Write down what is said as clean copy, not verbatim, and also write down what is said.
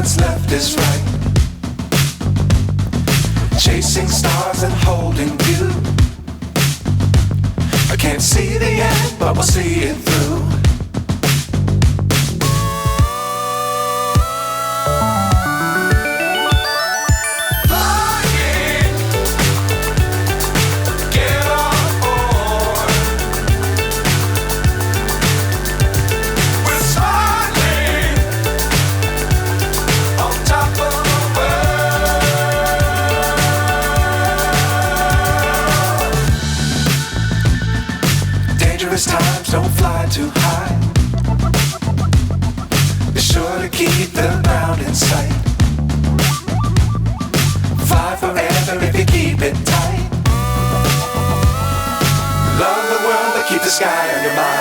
what's left is right. Chasing stars and holding you. I can't see the end, but we'll see it through. Times don't fly too high. Be sure to keep the ground in sight. Fly forever if you keep it tight. Love the world, but keep the sky on your mind.